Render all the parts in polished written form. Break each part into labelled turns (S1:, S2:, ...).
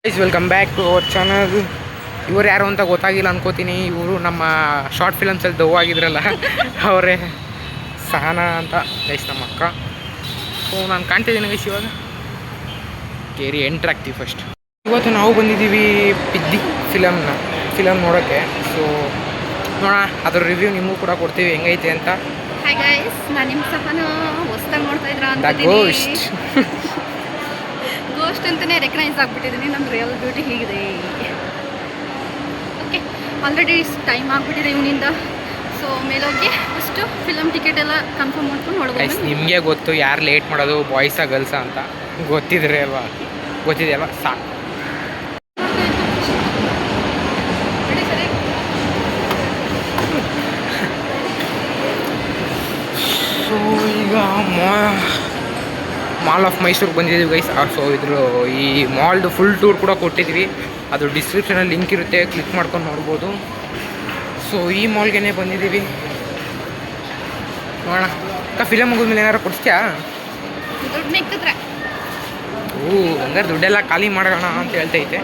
S1: Guys welcome back to our channel. ಇವರು ಯಾರು ಅಂತ ಗೊತ್ತಾಗಿಲ್ಲ ಅನ್ಕೋತೀನಿ. ಇವರು ನಮ್ಮ ಶಾರ್ಟ್ ಫಿಲಮ್ಸಲ್ಲಿ ದವ್ ಆಗಿದ್ರಲ್ಲ ಅವರೇ ಸಹನಾ ಅಂತ ಗೈಸ್, ನಮ್ಮ ಅಕ್ಕ. ಸೊ ನಾನು ಕಾಣ್ತಿದ್ದೀನಿ ಗೈಸ್ ಇವಾಗ ಕೇರಿ ಎಂಟ್ರ್ ಆಗ್ತೀವಿ. ಫಸ್ಟ್ ಇವತ್ತು ನಾವು ಬಂದಿದ್ದೀವಿ ಪಿದ್ದಿ ಫಿಲಮ್ ನೋಡೋಕ್ಕೆ. ಸೊ ನೋಡೋಣ, ಅದ್ರ ರಿವ್ಯೂ ನಿಮಗೂ ಕೂಡ ಕೊಡ್ತೀವಿ ಹೆಂಗೈತೆ ಅಂತ.
S2: ಹಾಯ್ ಗೈಸ್, ನಾನು ನಿಮ್ಮ ಸಹನಾ. ಹೊಸ್ದಾಗಿ ನೋಡ್ತಾ ಇದ್ರ ಅಂತ ಗೋಸ್ಟ್ ಅಂತಲೇ ರೆಕಗ್ನೈಸ್ ಆಗಿಬಿಟ್ಟಿದ್ದೀನಿ. ನಮ್ಮ ರಿಯಲ್ ಬ್ಯೂಟಿ ಹೀಗಿದೆ. ಓಕೆ, ಆಲ್ರೆಡಿ ಟೈಮ್ ಆಗಿಬಿಟ್ಟಿದೆ ಇವನಿಂದ. ಸೊ ಮೇಲೋಗಿ ಫಸ್ಟು ಫಿಲಮ್ ಟಿಕೆಟ್ ಎಲ್ಲ ಕನ್ಫರ್ಮ್ ಮಾಡ್ಕೊಂಡು ನೋಡ್ಬೋದು.
S1: ನಿಮಗೆ ಗೊತ್ತು ಯಾರು ಲೇಟ್ ಮಾಡೋದು, ಬಾಯ್ಸಾ ಗರ್ಲ್ಸಾ ಅಂತ ಗೊತ್ತಿದೆಯಲ್ವ ಸಾಕು. ಸೊ ಈಗ ಮಾಲ್ ಆಫ್ ಮೈಸೂರಿಗೆ ಬಂದಿದ್ದೀವಿ ಗೈಸ್. ಸೊ ಇದ್ರ ಈ ಮಾಲ್ದು ಫುಲ್ ಟೂರ್ ಕೂಡ ಕೊಟ್ಟಿದ್ವಿ. ಅದು ಡಿಸ್ಕ್ರಿಪ್ಷನಲ್ಲಿ ಲಿಂಕ್ ಇರುತ್ತೆ, ಕ್ಲಿಕ್ ಮಾಡ್ಕೊಂಡು ನೋಡ್ಬೋದು. ಸೊ ಈ ಮಾಲ್ಗೆ ಬಂದಿದ್ದೀವಿ. ನೋಡೋಣ ಅಕ್ಕ, ಫಿಲಮ್ ಮುಗಿದ್ಮೇಲೆ ಏನಾರು ಕೊಡಿಸ್ತೀಯಾ? ಹಂಗಾರೆ ದುಡ್ಡೆಲ್ಲ ಖಾಲಿ ಮಾಡೋಣ ಅಂತ ಹೇಳ್ತೈತೆ.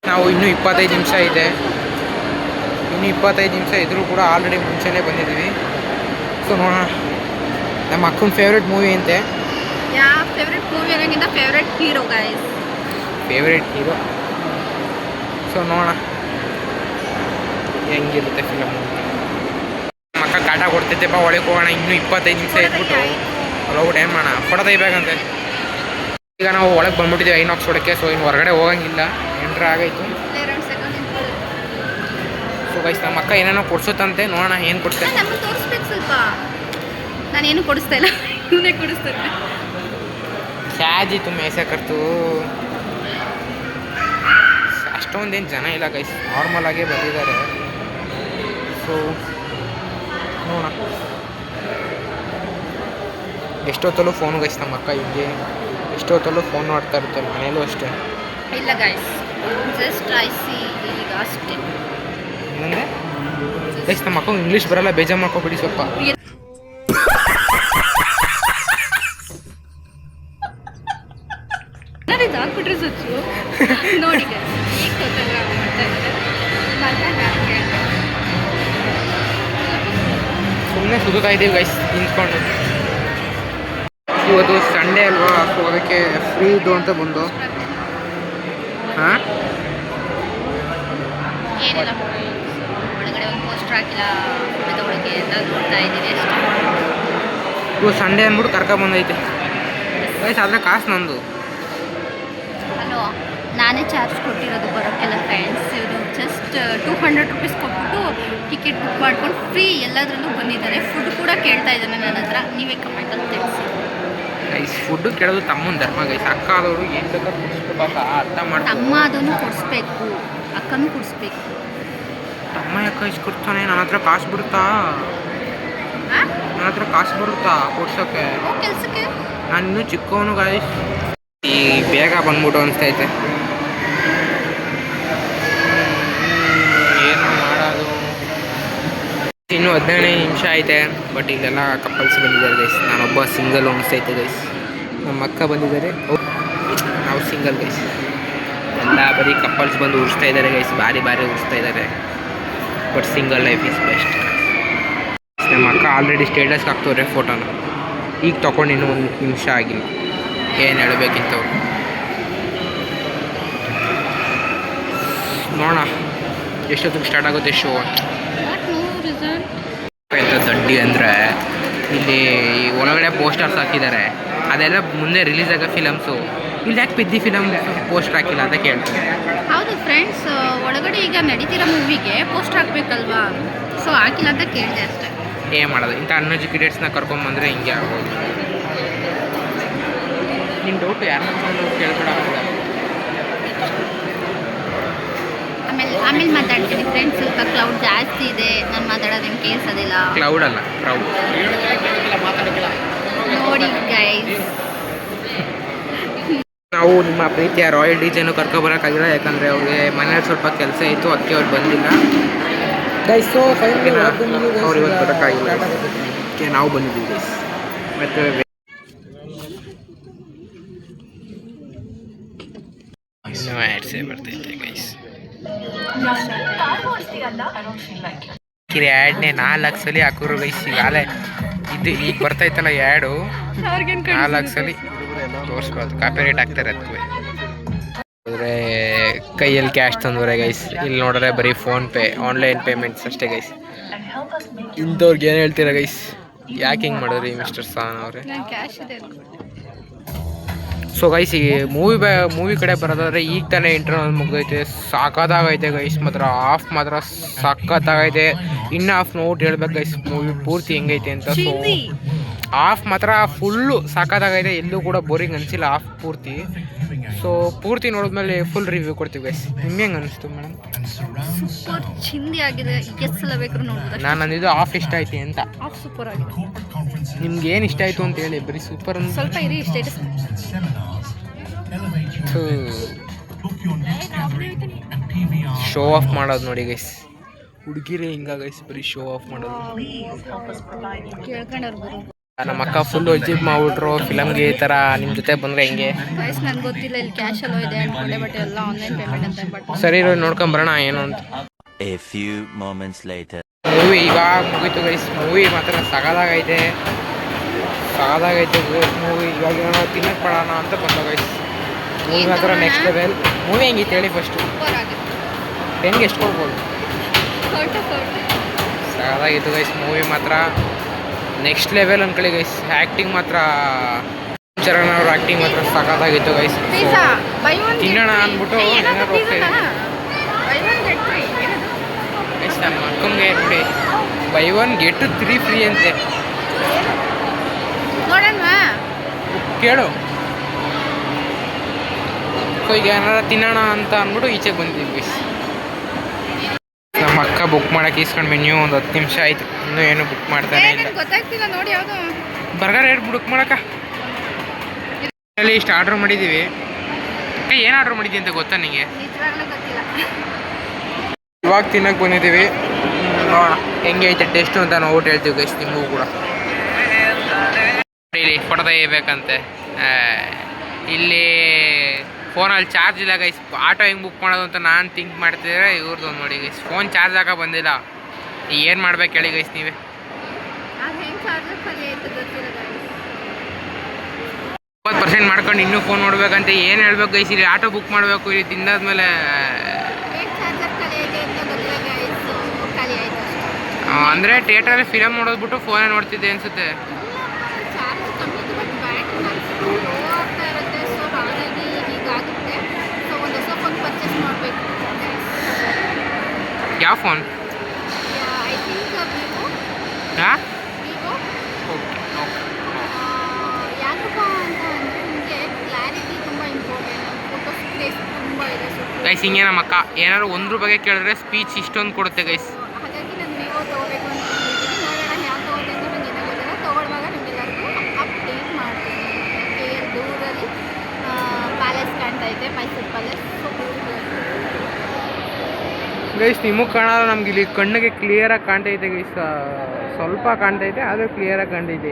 S1: ನಾವು ಇನ್ನೂ 25 ನಿಮಿಷ ಇದೆ. ಇನ್ನು 25 ನಿಮಿಷ ಇದ್ರೂ ಕೂಡ ಆಲ್ರೆಡಿ ಮುಂಚೆನೇ ಬಂದಿದ್ದೀವಿ. ಸೊ ನೋಡೋಣ, ನಮ್ಮ ಅಕ್ಕನ ಫೇವ್ರೆಟ್ ಮೂವಿ ಅಂತೆ.
S2: ಫೇವ್ರೆಟ್ ಮೂವಿ ಅನ್ನೋಕ್ಕಿಂತ favourite hero guys,
S1: favourite hero. So ನೋಡೋಣ ಹೆಂಗಿರುತ್ತೆ ಫಿಲಮ್. ನಮ್ಮ ಅಕ್ಕ ಕಾಟ ಕೊಡ್ತೈತೆ, ಬಾ ಒಳಗೆ ಹೋಗೋಣ. ಇನ್ನೂ 25 ನಿಮಿಷ ಇದ್ಬಿಟ್ಟು ಹೋಗ್ಬಿಟ್ಟು ಏನು ಮಾಡೋಣ, ಫೋಟೋ ತೆಗಿಬೇಕಂತೆ. ಈಗ ನಾವು ಒಳಗೆ ಬಂದ್ಬಿಟ್ಟಿದ್ದೀವಿ ಐನಾಕ್ಸ್ ಒಳಕ್ಕೆ. ಸೊ ಇನ್ನು ಹೊರಗಡೆ ಹೋಗಂಗಿಲ್ಲ, ಎಂಟ್ರ್ ಆಗೈತು. ಸೊ ಗೈಸ್, ನಮ್ಮ ಅಕ್ಕ ಏನೇನೋ ಕೊಡ್ಸುತ್ತಂತೆ, ನೋಡೋಣ ಏನು ಕೊಡ್ತೇನೆ.
S2: ತೋರಿಸ್ಬೇಕು ಸ್ವಲ್ಪ. ನಾನೇನು ಕೊಡಿಸ್ತಾ ಇಲ್ಲ, ಇವನೇ ಕೊಡಿಸ್ತಾರೆ.
S1: ಶಾಜಿ ತುಂಬ ಐಸಾ ಕರ್ತು. ಅಷ್ಟೊಂದೇನು ಜನ ಇಲ್ಲ ಗೈಸ್, ನಾರ್ಮಲ್ ಆಗೇ ಬಂದಿದ್ದಾರೆ. ಸೊ ನೋಡೋಣ. ಎಷ್ಟೊತ್ತಲ್ಲೂ ಫೋನ್ ಗೈಸ್ ನಮ್ಮ ಅಕ್ಕ ಹಿಂಗೆ ಎಷ್ಟೊತ್ತಲ್ಲೂ ಫೋನ್ ಮಾಡ್ತಾ ಇರುತ್ತೆ, ಮನೇಲೂ ಅಷ್ಟೇ.
S2: ಇಲ್ಲ ಗೈಸ್, ಜಸ್ಟ್ ಐ ಸಿ ಈಗ ಅಷ್ಟೇ.
S1: ಏನಂದರೆ ಗೈಸ್, ನಮ್ಮ ಅಕ್ಕ ಇಂಗ್ಲೀಷ್ ಬರಲ್ಲ, ಬೇಜಾರು ಮಾಡ್ಕೊಬಿಡಿ ಸ್ವಲ್ಪ.
S2: ಹಾಕ್ಬಿಟ್ರೆ ಸ್ವಚ್ಛ ನೋಡಿ
S1: ಸುಮ್ಮನೆ ಸುತ್ತಾ ಇದ್ದೀವಿ ಗೈಸ್ ನಿಂತ್ಕೊಂಡು. ಇವತ್ತು ಸಂಡೇ ಅಲ್ವಾ, ಸೊ ಅದಕ್ಕೆ ಫ್ರೀ ಇದು ಅಂತ ಬಂದು. ಹಾಂ,
S2: ಏನಿಲ್ಲ, ಒಳಗಡೆ ಒಂದು ಪೋಸ್ಟರ್ ಹಾಕಿಲ್ಲ, ಒಳಗೆ ನೋಡ್ತಾ ಇದ್ದೀವಿ ಅಷ್ಟೇ.
S1: ಇವತ್ತು ಸಂಡೇ ಅಂದ್ಬಿಟ್ಟು ಕರ್ಕೊಂಬಂದೈತೆ ಗೈಸ್. ಆದರೆ ಕಾಸು ನಂದು.
S2: ಹಲೋ, ನಾನೇ ಚಾರ್ಜ್ ಕೊಟ್ಟಿರೋದು ಬರೋಕ್ಕೆಲ್ಲ ಫ್ರೆಂಡ್ಸ್. ಇವರು ಜಸ್ಟ್ 200 ರುಪೀಸ್ ಕೊಟ್ಬಿಟ್ಟು ಟಿಕೆಟ್ ಬುಕ್ ಮಾಡ್ಕೊಂಡು ಫ್ರೀ ಎಲ್ಲದರಲ್ಲೂ ಬಂದಿದ್ದಾರೆ. ಫುಡ್ ಕೂಡ ಕೇಳ್ತಾ ಇದ್ದಾನೆ ನನ್ನ ಹತ್ರ, ನೀವೇ ಕಮೆಂಟಲ್ಲಿ ತಿಳಿಸಿ
S1: ಗೈಸ್. ಫುಡ್ಡು ಕೇಳೋದು ತಮ್ಮನ ಧರ್ಮ ಗೈಸ್. ಅಕ್ಕ ಆದವರು ಏನು ಬೇಕಾದ್ರೂ ಕೊಡಿಸ್ಬೇಕು, ಅರ್ಥ ಮಾಡಿ.
S2: ತಮ್ಮ ಅದನ್ನು ಕೊಡಿಸ್ಬೇಕು, ಅಕ್ಕನೂ ಕೊಡಿಸ್ಬೇಕು.
S1: ತಮ್ಮ ಯಾಕೆ ಇಷ್ಟು ಕೊಡ್ತಾನೆ? ನನ್ನ ಹತ್ರ ಕಾಸು ಬರುತ್ತಾ? ನನ್ನ ಹತ್ರ ಕಾಸು ಬರುತ್ತಾ ಕೊಡ್ಸೋಕ್ಕೆ?
S2: ಕೆಲಸಕ್ಕೆ
S1: ನಾನು ಇನ್ನೂ ಚಿಕ್ಕವನು ಗೈಸ್. ಈ ಬೇಗ ಬಂದ್ಬಿಟ್ಟು ಅನಿಸ್ತೈತೆ. ಏನು ಮಾಡೋದು? ಇನ್ನೂ 15 ನಿಮಿಷ ಐತೆ. ಬಟ್ ಇಲ್ಲೆಲ್ಲ ಕಪಲ್ಸ್ ಬಂದಿದ್ದಾರೆ ಗೈಸ್. ನಾನೊಬ್ಬ ಸಿಂಗಲ್ ಅನಿಸ್ತೈತೆ ಗೈಸ್. ನಮ್ಮ ಅಕ್ಕ ಬಂದಿದ್ದಾರೆ, ನಾವು ಸಿಂಗಲ್ ಗೈಸ್. ಎಲ್ಲ ಬರೀ ಕಪಲ್ಸ್ ಬಂದು ಉರಿಸ್ತಾ ಇದ್ದಾರೆ ಗೈಸ್, ಭಾರಿ ಉರಿಸ್ತಾ ಇದ್ದಾರೆ. But single life is best. ನಮ್ಮ ಅಕ್ಕ ಆಲ್ರೆಡಿ ಸ್ಟೇಟಸ್ಗೆ ಹಾಕ್ತವ್ರೆ ಫೋಟೋನ. ಈಗ ತೊಗೊಂಡು ಇನ್ನೂ 1 ನಿಮಿಷ ಆಗಿಲ್ಲ. ಏನು ಹೇಳಬೇಕಿತ್ತು ನೋಡೋಣ ಎಷ್ಟೊತ್ತಿಗೆ ಸ್ಟಾರ್ಟ್ ಆಗುತ್ತೆ ಶೋ ಅಂತ. ಎಂಥ ದಡ್ಡಿ ಅಂದರೆ ಇಲ್ಲಿ ಒಳಗಡೆ ಪೋಸ್ಟರ್ಸ್ ಹಾಕಿದ್ದಾರೆ, ಅದೆಲ್ಲ ಮುಂದೆ ರಿಲೀಸ್ ಆಗೋ ಫಿಲಮ್ಸು. ಇಲ್ಲಿ ಯಾಕೆ ಪಿದ್ದಿ ಫಿಲಮ್ ಪೋಸ್ಟರ್ ಹಾಕಿಲ್ಲ ಅಂತ ಕೇಳ್ತೀನಿ.
S2: ಹೌದು ಫ್ರೆಂಡ್ಸ್, ಒಳಗಡೆ ಈಗ ನಡೀತಿರೋ ಮೂವಿಗೆ ಪೋಸ್ಟರ್ ಹಾಕಬೇಕಲ್ವಾ, ಸೊ ಹಾಕಿಲ್ಲ ಅಂತ ಕೇಳಿದೆ ಅಷ್ಟೇ.
S1: ಏನು ಮಾಡೋದು, ಇಂಥ ಅನ್ಎಜುಕೇಟೆಡ್ಸ್ನ ಕರ್ಕೊಂಬಂದರೆ ಹಿಂಗೆ ಆಗ್ಬೋದು. ನಿನ್ನ ಡೌಟು ಯಾರನ್ನ ಕೇಳ್ಬೇಡ.
S2: ಆಮೇಲೆ ಮಾತಾಡ್ತೀನಿ ಫ್ರೆಂಡ್ಸ್. ಸ್ವಲ್ಪ ಕ್ಲೌಡ್ ಜಾಸ್ತಿ ಇದೆ, ನಾನು ಮಾತಾಡೋದೇನು ಕೇಳಿಸೋದಿಲ್ಲ.
S1: ಕ್ಲೌಡ್ ಅಲ್ಲ, ಕ್ರೌಡ್.
S2: ನೋಡಿ ಗೈಸ್,
S1: ನಾವು ನಿಮ್ಮ ಪ್ರೀತಿಯ ರಾಯಲ್ ಡಿಜೆನು ಕರ್ಕೊಬರೋಕ್ಕಾಗಿಲ್ಲ, ಯಾಕಂದರೆ ಅವ್ರಿಗೆ ಮನೇಲಿ ಸ್ವಲ್ಪ ಕೆಲಸ ಇತ್ತು, ಅದಕ್ಕೆ ಅವ್ರು ಬಂದಿಲ್ಲ ಗೈಸ್. ಸೊ ಅವ್ರು ಇವತ್ತು ಬರೋಕ್ಕಾಗಿಲ್ಲ, ಅದಕ್ಕೆ ನಾವು ಬಂದಿದ್ದೀವಿ ಗೈಸ್. ಮತ್ತು ಇನ್ನೂ ಆ್ಯಡ್ಸೇ ಬರ್ತೈತೆ ಗೈಸ್. ಕಿರಿ ಆ್ಯಡ್ನೇ 4 ಸಲ ಹಾಕೋರು ಗೈಸ್. ಈಗಾಗಲೇ ಈಗ ಬರ್ತೈತಲ್ಲ ಆ್ಯಡು 4 ಸಲ ತೋರಿಸ್ಬಾರ್ದು, ಕಾಪಿರೈಟ್ ಆಗ್ತಾರೆ ಅದಕ್ಕೆ. ಅಂದರೆ ಕೈಯಲ್ಲಿ ಕ್ಯಾಶ್ ತಂದವ್ರೆ ಗೈಸ್. ಇಲ್ಲಿ ನೋಡಿದ್ರೆ ಬರೀ ಫೋನ್ಪೇ ಆನ್ಲೈನ್ ಪೇಮೆಂಟ್ಸ್ ಅಷ್ಟೇ ಗೈಸ್. ಇಂಥವ್ರಿಗೆ ಏನು ಹೇಳ್ತೀರಾ ಗೈಸ್? ಯಾಕೆ ಹಿಂಗೆ ಮಾಡಿದ್ರಿ ಮಿಸ್ಟರ್ ಸಾನ್ ಅವರೇ? ಸೊ ಗೈಸ್, ಈ ಮೂವಿ ಕಡೆ ಬರೋದಾದ್ರೆ ಈಗ ತಾನೇ ಇಂಟರ್ನಲ್ ಮುಗ್ದೈತೆ. ಸಖತ್ತಾಗೈತೆ ಗೈಸ್, ಮಾತ್ರ ಆಫ್ ಮಾತ್ರ ಸಖತ್ತಾಗೈತೆ. ಇನ್ನು ಆಫ್ ನೋಟ್ ಹೇಳ್ಬೇಕು ಗೈಸ್ ಮೂವಿ ಪೂರ್ತಿ ಹೆಂಗೈತೆ ಅಂತ. ಸೊ ಆಫ್ ಮಾತ್ರ ಫುಲ್ಲು ಸಖತ್ತಾಗೈತೆ, ಎಲ್ಲೂ ಕೂಡ ಬೋರಿಂಗ್ ಅನಿಸಿಲ್ಲ ಆಫ್ ಪೂರ್ತಿ. ಸೊ ಪೂರ್ತಿ ನೋಡಿದ್ಮೇಲೆ ಫುಲ್ ರಿವ್ಯೂ ಕೊಡ್ತೀವಿ ಗೈಸ್. ನಿಮ್ಗೆ ಹೆಂಗೆ ಅನಿಸ್ತು ಮೇಡಮ್?
S2: ಸೂಪರ್ ಚಿಂದಿ ಆಗಿದೆ, ಎಷ್ಟು ಸಲ ಬೇಕಾದ್ರೂ ನೋಡ್ಬೋದು.
S1: ನಾನು ಅಂದಿದ್ದು ಆಫ್ ಇಷ್ಟ ಆಯ್ತು ಅಂತ.
S2: ಆಫ್ ಸೂಪರ್ ಆಗಿದೆ.
S1: ನಿಮ್ಗೆ ಏನು ಇಷ್ಟ ಆಯಿತು ಅಂತ ಹೇಳಿ, ಬರೀ ಸೂಪರ್ ಅಂತ
S2: ಸ್ವಲ್ಪ ಇರಿ ಸ್ಟೇಟಸ್.
S1: ಶೋ ಆಫ್ ಮಾಡೋದು ನೋಡಿ ಗೈಸ್, ಹುಡುಗಿರೇ ಹಿಂಗ ಗೈಸ್, ಬರೀ ಶೋ ಆಫ್ ಮಾಡೋದು.
S2: ಕೇಳ್ಕೊಂಡವ್ರು ಬರೋ
S1: ನಮ್ಮ ಅಕ್ಕ ಫುಲ್ ಅಜೀಬ್ ಮಾಡ್ಬಿಟ್ರು ಫಿಲಮ್ಗೆ. ಈ ಥರ ನಿಮ್ಮ ಜೊತೆ ಬಂದರೆ ಹೆಂಗೆ
S2: ಗೈಸ್? ನನಗೆ ಗೊತ್ತಿಲ್ಲ, ಇಲ್ಲಿ ಕ್ಯಾಶ್ ಅಲ್ಲೋ ಇದೆ ಅನ್ಕೊಂಡೆ, ಬಟ್ ಎಲ್ಲ ಆನ್ಲೈನ್ ಪೇಮೆಂಟ್ ಅಂತ. ಬಟ್
S1: ಸರಿ ನೋಡ್ಕೊಂಬರೋಣ ಏನು ಅಂತ.
S3: A few moments later.
S1: Movie ಈಗ ಮುಗೀತು ಗೈಸ್. ಮೂವಿ ಮಾತ್ರ ಸಗದಾಗೈತೆ ಮೂವಿ. ಇವಾಗ ಏನೋ ತಿನ್ನಕ್ಕೆ ಪಡೋಣ ಅಂತ ಬಂದ ಗೈಸ್. ಮೂವಿ ಮಾತ್ರ ನೆಕ್ಸ್ಟ್ ಲೆವೆಲ್. ಮೂವಿ ಹೆಂಗಿತ್ತು ಹೇಳಿ ಫಸ್ಟು?
S2: ಸೂಪರ್ ಆಗಿದೆ.
S1: 10ಗೆ ಎಷ್ಟು ಕೊಡ್ಬೋದು? ಸಗದಾಗಿತ್ತು ಗೈಸ್ ಮೂವಿ ಮಾತ್ರ ನೆಕ್ಸ್ಟ್ ಲೆವೆಲ್ ಅನ್ಕೊಳ್ಳಿ ಗೈಸ್. ಆ್ಯಕ್ಟಿಂಗ್ ಮಾತ್ರ ಚರಣ್ ಅವ್ರ ಆ್ಯಕ್ಟಿಂಗ್ ಮಾತ್ರ ಸಖತ್ತಾಗಿತ್ತು ಗೈಸ್. ತಿನ್ನೋಣ ಅಂದ್ಬಿಟ್ಟು ಏನಾದ್ರು ಹೋಗ್ತಾ ಗೈಸ್. ನಮ್ಮ ಅಕ್ಕಂಗೆ ನೋಡಿ ಬೈ 1 get 3 ಫ್ರೀ ಅಂತೆ. ಕೇಳು. ಸೊ ಈಗ ಏನಾರ ತಿನ್ನೋಣ ಅಂತ ಅಂದ್ಬಿಟ್ಟು ಈಚೆಗೆ ಬಂದಿದ್ದೀವಿ ಗೈಸ್. ನಮ್ಮ ಅಕ್ಕ ಬುಕ್ ಮಾಡೋಕೆ ಇಸ್ಕೊಂಡು ಮೆನ್ಯೂ ಒಂದು 10 ನಿಮಿಷ ಆಯಿತು, ಇನ್ನೂ ಏನು ಬುಕ್ ಮಾಡ್ತಾನೆ ಇಲ್ಲ.
S2: ಗೊತ್ತಾಗ್ತಿಲ್ಲ ನೋಡಿ ಯಾವುದು
S1: ಬರ್ಗರ್ ಏನು ಬುಕ್ ಮಾಡಕ್ಕ. ಅಲ್ಲಿ ಇಷ್ಟು ಆರ್ಡ್ರ್ ಮಾಡಿದ್ದೀವಿ. ಏನು ಆರ್ಡ್ರ್ ಮಾಡಿದ್ದೀವಿ ಅಂತ ಗೊತ್ತಾ ನಿಮಗೆ? ಇವಾಗ ತಿನ್ನಕ್ಕೆ ಬಂದಿದ್ದೀವಿ. ನೋಡೋಣ ಹೆಂಗೆ ಐತೆ ಟೇಸ್ಟು ಅಂತ ನೋಡ್ಬಿಟ್ಟು ಹೇಳ್ತೀವಿ ಗೈಸ್ ನಿಮಗೂ ಕೂಡ. ಇಲ್ಲಿ ಫೋಟೋ ತೆಗಿಬೇಕಂತೆ. ಇಲ್ಲಿ ಫೋನಲ್ಲಿ ಚಾರ್ಜ್ ಇಲ್ಲ ಗೈಸ್. ಆಟೋ ಹೆಂಗೆ ಬುಕ್ ಮಾಡೋದು ಅಂತ ನಾನು ಥಿಂಕ್ ಮಾಡ್ತಿದ್ರೆ ಇವ್ರದ್ದು ನೋಡಿ ಗೈಸ್, ಫೋನ್ ಚಾರ್ಜ್ ಆಗ ಬಂದಿಲ್ಲ. ಏನು ಮಾಡ್ಬೇಕು ಹೇಳಿ ಗೈಸ್ ನೀವೇ? 20% ಮಾಡ್ಕೊಂಡು ಇನ್ನೂ ಫೋನ್ ನೋಡ್ಬೇಕಂತ ಏನು ಹೇಳ್ಬೇಕು ಗೈಸ್? ಇಲ್ಲಿ ಆಟೋ ಬುಕ್ ಮಾಡಬೇಕು, ಇಲ್ಲಿ ತಿಂದಾದ್ಮೇಲೆ ಅಂದರೆ ಥಿಯೇಟ್ರಲ್ಲಿ ಫಿಲಮ್ ನೋಡೋದ್ಬಿಟ್ಟು ಫೋನೇ ನೋಡ್ತಿದ್ದೆ ಅನಿಸುತ್ತೆ. ಯಾವ ಫೋನ್? ಹಾಂ ಗೈಸ್. ಹಿಂಗೆ ನಮ್ಮ ಅಕ್ಕ ಏನಾದ್ರು 1 ರೂಪಾಯಿಗೆ ಕೇಳಿದ್ರೆ ಸ್ಪೀಚ್ ಇಷ್ಟೊಂದು ಕೊಡುತ್ತೆ ಗೈಸ್. ಗೈಸ್ ನಿಮಗೆ ಕಾಣಲ್ಲ, ನಮ್ಗೆ ಇಲ್ಲಿ ಕಣ್ಣಿಗೆ ಕ್ಲಿಯರಾಗಿ ಕಾಣ್ತೈತೆ ಗೈಸ್. ಸ್ವಲ್ಪ ಕಾಣ್ತೈತೆ ಆದರೆ ಕ್ಲಿಯರಾಗಿ ಕಾಣ್ತೈತೆ.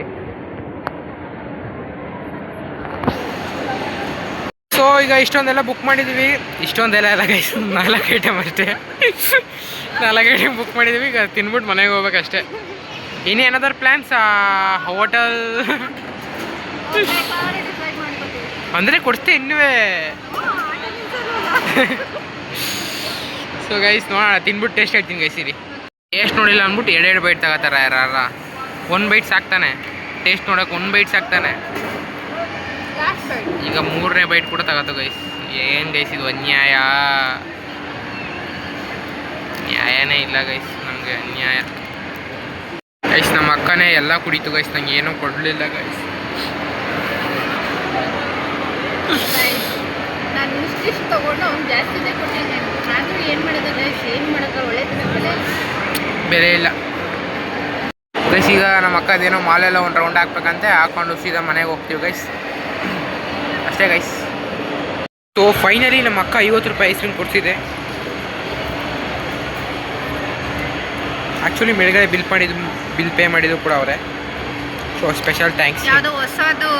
S1: ಸೊ ಈಗ ಇಷ್ಟೊಂದೆಲ್ಲ ಬುಕ್ ಮಾಡಿದ್ದೀವಿ. ಇಷ್ಟೊಂದೆಲ್ಲ ಎಲ್ಲ ಗೈಸ್ 4 ಐಟಮ್ ಅಷ್ಟೇ. 4 ಐಟಮ್ ಬುಕ್ ಮಾಡಿದ್ದೀವಿ. ಈಗ ತಿನ್ಬಿಟ್ಟು ಮನೆಗೆ ಹೋಗ್ಬೇಕಷ್ಟೇ. ಇನ್ನೇನಾದರೂ ಪ್ಲ್ಯಾನ್ಸ್? ಹೋಟೆಲ್ ಅಂದರೆ ಕೊಡ್ತೆ ಇನ್ನೂ. ಸೊ ಗೈಸ್ ನೋಡೋಣ, ತಿನ್ಬಿಟ್ಟು ಟೇಸ್ಟ್ ಹೇಳ್ತೀನಿ ಗೈಸ್. ಇಲ್ಲಿ ಟೇಸ್ಟ್ ನೋಡಿಲ್ಲ ಅಂದ್ಬಿಟ್ಟು 2 ಬೈಟ್ ತಗೋತಾರೆ ಯಾರ. 1 ಬೈಟ್ ಸಾಕ್ತಾನೆ ಟೇಸ್ಟ್ ನೋಡೋಕೆ, 1 ಬೈಟ್ ಸಾಕ್ತಾನೆ. ಈಗ 3ನೇ ಬೈಟ್ ಕೂಡ ತಗೋತು ಗೈಸ್. ಏನು ಗೈಸ್ ಇದು ಅನ್ಯಾಯ, ನ್ಯಾಯನೇ ಇಲ್ಲ ಗೈಸ್ ನಮಗೆ, ಅನ್ಯಾಯ ಗೈಸ್. ನಮ್ಮ ಅಕ್ಕನೇ ಎಲ್ಲ ಕುಡಿತು ಗೈಸ್, ನಂಗೆ ಏನೂ ಕೊಡಲಿಲ್ಲ ಗೈಸ್.
S2: ನಾನು ಇಷ್ಟಿಷ್ಟು ತೊಗೊಂಡು ಅವ್ನು ಜಾಸ್ತಿನೇ ಕೊಟ್ಟಿದ್ದೇನೆ. ಆದರೂ ಏನು ಮಾಡೋದು ಗೈಸ್? ಏನು ಮಾಡೋದು? ಒಳ್ಳೆದಿನ
S1: ಬೆಲೆ ಇಲ್ಲ ಗೈಸ್. ಈಗ ನಮ್ಮ ಅಕ್ಕದೇನೋ ಮಾಲೆಲ್ಲ ಒಂದು ರೌಂಡ್ ಹಾಕ್ಬೇಕಂತೆ, ಹಾಕ್ಕೊಂಡು ಸೀದಾ ಮನೆಗೆ ಹೋಗ್ತೀವಿ ಗೈಸ್, ಅಷ್ಟೇ ಗೈಸ್. ಸೊ ಫೈನಲಿ ನಮ್ಮ ಅಕ್ಕ 50 ರೂಪಾಯಿ ಐಸ್ ಕ್ರೀಮ್ ಕೊಡ್ತಿದೆ. ಆ್ಯಕ್ಚುಲಿ ಮೇಲ್ಗಡೆ ಬಿಲ್ ಪೇ ಮಾಡಿದ್ದು ಕೂಡ ಅವರೇ. So special thanks.
S2: ಯಾವುದೋ ಹೊಸದು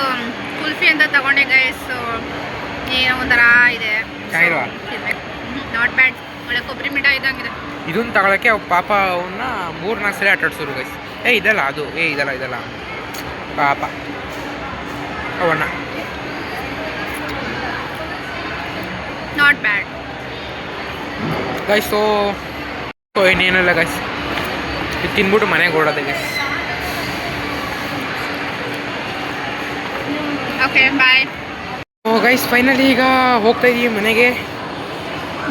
S2: ಕುಲ್ಫಿ ಅಂತ ತಗೊಂಡೆ ಗೈಸ್, ಏನೋ ಒಂಥರ ಇದೆ.
S1: ಚೆನ್ನಾಗಿಲ್ವಾ?
S2: ನಾಟ್ ಬ್ಯಾಡ್, ಒಳ್ಳೆ ಕೊಬ್ಬರಿ ಮಿಠಾಯಿ ಇದ್ದಂಗಿದೆ.
S1: ಇದನ್ನ ತಗೊಳಕ್ಕೆ ಪಾಪ ಅವನ್ನ 3-4 ಸಲ ಆಟಾಡ್ಸೋರು ಗೈಸ್. ಇದಲ್ಲ ಅದು, ಇದಲ್ಲ ಪಾಪ ಅವಣ್ಣ.
S2: Not bad
S1: guys. ಸೊ ಇನ್ನೇನಲ್ಲ ಗೈಸ್, ಇದು ತಿನ್ಬಿಟ್ಟು ಮನೆಗೆ ಓಡೋದೆ guys.
S2: Okay bye.
S1: Guys finally ಈಗ ಹೋಗ್ತಾ ಇದೀವಿ ಮನೆಗೆ.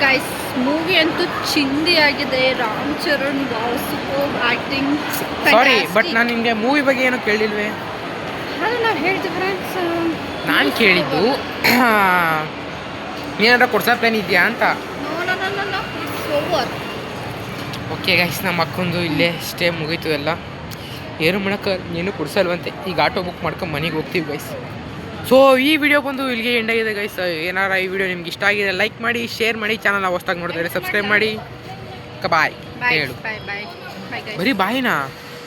S2: ಗೈಸ್ ಮೂವಿ ಅಂತೂ ಚಿಂದಿ ಆಗಿದೆ. Ram Charan super acting.
S1: Sorry, but ನಾನು ನಿಮಗೆ ಮೂವಿ ಬಗ್ಗೆ ಏನೋ ಕೇಳಿಲ್ವೇ?
S2: ಅದು ನಾವು ಹೇಳ್ತೀವಿ ಫ್ರೆಂಡ್ಸ್.
S1: ನಾನು ಕೇಳಿದ್ದು ಏನಾರ ಕೊಡ್ಸೋ ಪ್ಲಾನ್ ಇದೆಯಾ ಅಂತ. ಓಕೆ ಗೈಸ್, ನಮ್ಮ ಅಕ್ಕೊಂದು ಇಲ್ಲೇ ಸ್ಟೇ ಮುಗೀತು ಎಲ್ಲ. ಏನು ಮಾಡೋಕ್ಕೆ ಏನು ಕೊಡ್ಸಲ್ವಂತೆ. ಈಗ ಆಟೋ ಬುಕ್ ಮಾಡ್ಕೊಂಡು ಮನೆಗೆ ಹೋಗ್ತೀವಿ ಗೈಸ್. ಸೊ ಈ ವಿಡಿಯೋ ಬಂದು ಇಲ್ಲಿಗೆ ಎಂಡ್ ಆಗಿದೆ ಗೈಸ್. ಏನಾರ ಈ ವಿಡಿಯೋ ನಿಮ್ಗೆ ಇಷ್ಟ ಆಗಿದೆ ಲೈಕ್ ಮಾಡಿ, ಶೇರ್ ಮಾಡಿ, ಚಾನಲ್ ಹೊಸ್ದಾಗಿ ನೋಡಿದ್ರೆ ಸಬ್ಸ್ಕ್ರೈಬ್ ಮಾಡಿ. ಬಾಯ್ ಹೇಳು. ಬರೀ ಬಾಯಿನಾ?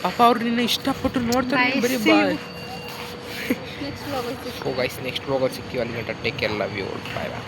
S1: ಪಾಪ ಅವ್ರು ನಿನ್ನ ಇಷ್ಟಪಟ್ಟು ನೋಡ್ತಾರೆ. ಬರೀ bye.
S2: Next vlog
S1: guys next ವ್ಲಾಗಲ್ಲಿ ಸಿಗ್ತೀವಿ. ಅಲ್ಲಿ take care, love you, bye bye.